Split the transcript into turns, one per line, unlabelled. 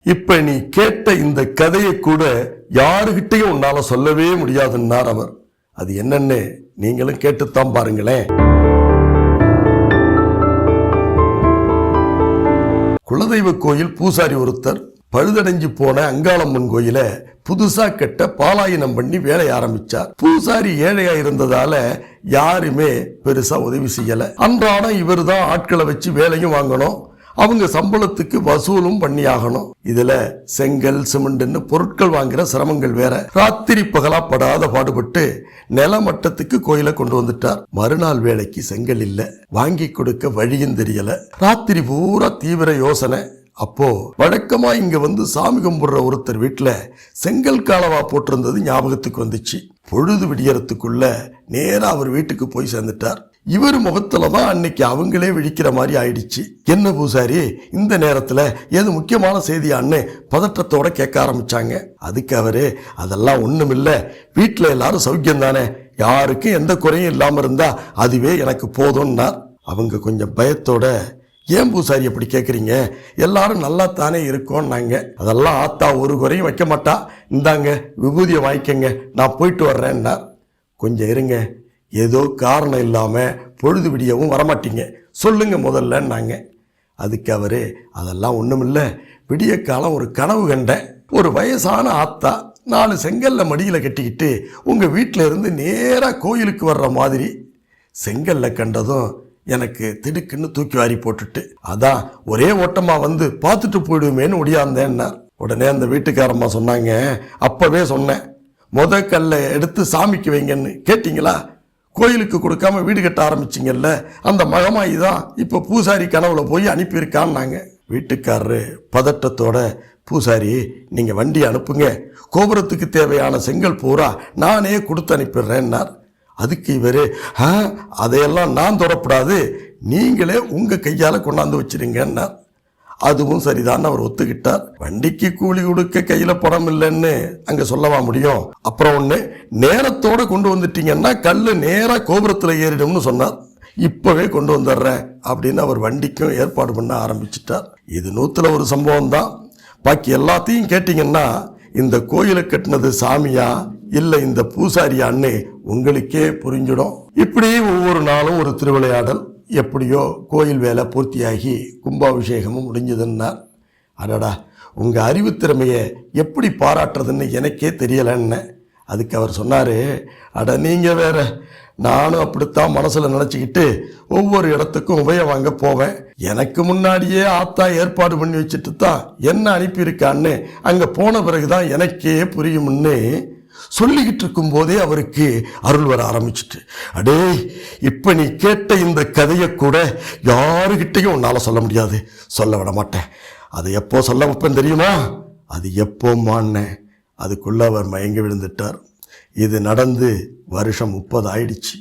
இப்ப நீ கேட்ட இந்த கதையை கூட யாருகிட்டையும் உன்னால சொல்லவே முடியாதுன்னார் அவர். அது என்னன்னு நீங்களும் கேட்டுத்தான் பாருங்களேன். குலதெய்வ கோயில் பூசாரி ஒருத்தர் பழுதடைஞ்சு போன அங்காளம்மன் கோயில புதுசா கட்ட பாலாயனம் பண்ணி வேலைய ஆரம்பிச்சார். பூசாரி ஏழையா இருந்ததால யாருமே பெருசா உதவி செய்யல. அன்றாடம் இவர் தான் ஆட்களை வச்சு வேலையும் வாங்கணும், அவங்க சம்பளத்துக்கு வசூலும் பண்ணி ஆகணும். இதுல செங்கல் சிமெண்ட்னு பொருட்கள் வாங்குற சிரமங்கள் வேற. ராத்திரி பகலா படாத பாடுபட்டு நிலமட்டத்துக்கு கோயிலை கொண்டு வந்துட்டார். மறுநாள் வேலைக்கு செங்கல் இல்ல, வாங்கி கொடுக்க வழியும் தெரியல. ராத்திரி பூரா தீவிர யோசனை. அப்போ வழக்கமா இங்க வந்து சாமி கும்பிடுற ஒருத்தர் வீட்டுல செங்கல் காலவா போட்டிருந்தது ஞாபகத்துக்கு வந்துச்சு. பொழுது விடியறதுக்குள்ள நேரா அவர் வீட்டுக்கு போய் சேர்ந்துட்டார். இவர் முகத்துலதான் அன்னைக்கு அவங்களே விழிக்கிற மாதிரி ஆயிடுச்சு. என்ன பூசாரி இந்த நேரத்துல ஏது முக்கியமான செய்தியான்னு பதற்றத்தோட கேட்க ஆரம்பிச்சாங்க. அதுக்கு அவரு, அதெல்லாம் ஒண்ணுமில்ல, வீட்டுல எல்லாரும் சௌக்கியம் தானே, யாருக்கும் எந்த குறையும் இல்லாம இருந்தா அதுவே எனக்கு போதும்னார். அவங்க கொஞ்சம் பயத்தோட, ஏன் பூசாரி அப்படி கேட்குறீங்க, எல்லாரும் நல்லா தானே இருக்கோம்னாங்க. அதெல்லாம் ஆத்தா ஒரு குறையும் வைக்க மாட்டா, இந்தாங்க விபூதியை வாங்கிக்கங்க, நான் போயிட்டு வர்றேன்னார். கொஞ்சம் இருங்க, ஏதோ காரணம் இல்லாம பொழுது விடியவும் வரமாட்டீங்க, சொல்லுங்க முதல்லன்னாங்க. அதுக்கு அவரு, அதெல்லாம் ஒண்ணுமில்ல, விடிய காலம் ஒரு கனவு கண்டேன். ஒரு வயசான ஆத்தா 4 செங்கல்ல மடியில கட்டிக்கிட்டு உங்க வீட்டில இருந்து நேரா கோயிலுக்கு வர்ற மாதிரி. செங்கல்ல கண்டதும் எனக்கு திடுக்குன்னு தூக்கி வாரி போட்டுட்டு, அதான் ஒரே ஓட்டமா வந்து பார்த்துட்டு போயிடுவேன்னு ஒடியாந்தேன்னார். உடனே அந்த வீட்டுக்காரம்மா சொன்னாங்க, அப்பவே சொன்னேன், முத கல்லை எடுத்து சாமிக்கு வைங்கன்னு, கேட்டீங்களா? கோயிலுக்கு கொடுக்காம வீடு கட்ட ஆரம்பிச்சிங்கல்ல, அந்த மகமாயி தான் இப்ப பூசாரி கனவுல போய் அனுப்பியிருக்கான்னாங்க. வீட்டுக்காரரு பதட்டத்தோட, பூசாரி நீங்க வண்டி அனுப்புங்க, கோபுரத்துக்கு தேவையான செங்கல் பூரா நானே கொடுத்து அனுப்பிடுறேன்னார். அதுக்கு இவரு, அதையெல்லாம் நான் தொடப்படாது, நீங்களே உங்க கையால கொண்டாந்து வச்சிருங்கன்னார். அதுவும் சரிதான் அவர் ஒத்துக்கிட்டார். வண்டிக்கு கூலி கொடுக்க கையில பணம் இல்லைன்னு அங்க சொல்லவா முடியும்? அப்புறம் ஒண்ணு, நேரத்தோட கொண்டு வந்துட்டீங்கன்னா கல்லு நேரா கோபுரத்துல ஏறிடும்னு சொன்னார். இப்பவே கொண்டு வந்துடுறேன் அப்படின்னு அவர் வண்டிக்கும் ஏற்பாடு பண்ண ஆரம்பிச்சிட்டார். இது 100ல் ஒரு சம்பவம் தான். பாக்கி எல்லாத்தையும் கேட்டீங்கன்னா இந்த கோயிலை கட்டினது சாமியா இல்ல இந்த பூசாரியான்னு உங்களுக்கே புரிஞ்சிடும். இப்படி ஒவ்வொரு நாளும் ஒரு திருவிளையாடல். எப்படியோ கோயில் வேலை பூர்த்தியாகி கும்பாபிஷேகமும் முடிஞ்சதுன்னார். அடடா, உங்க அறிவு திறமையை எப்படி பாராட்டுறதுன்னு எனக்கே தெரியலன்னு. அதுக்கு அவர் சொன்னாரு, அட நீங்க வேற, நானும் அப்படித்தான் மனசுல நினைச்சுக்கிட்டு ஒவ்வொரு இடத்துக்கும் உபயம் வாங்க போவேன். எனக்கு முன்னாடியே ஆத்தா ஏற்பாடு பண்ணி வச்சுட்டு தான் என்ன அனுப்பியிருக்கான்னு அங்க போன பிறகுதான் எனக்கே புரியும்னு சொல்லிக்கிட்டு இருக்கும் போதே அவருக்கு அருள் வர ஆரம்பிச்சுட்டு, அடே இப்ப நீ கேட்ட இந்த கதையை கூட யாருகிட்டையும் உன்னால சொல்ல முடியாது, சொல்ல விட மாட்டேன். அதை எப்போ சொல்ல வைப்பேன் தெரியுமா? அது எப்போம்மான்னு. அதுக்குள்ள அவர் மயங்கி விழுந்துட்டார். இது நடந்து வருஷம் 30 ஆயிடுச்சு.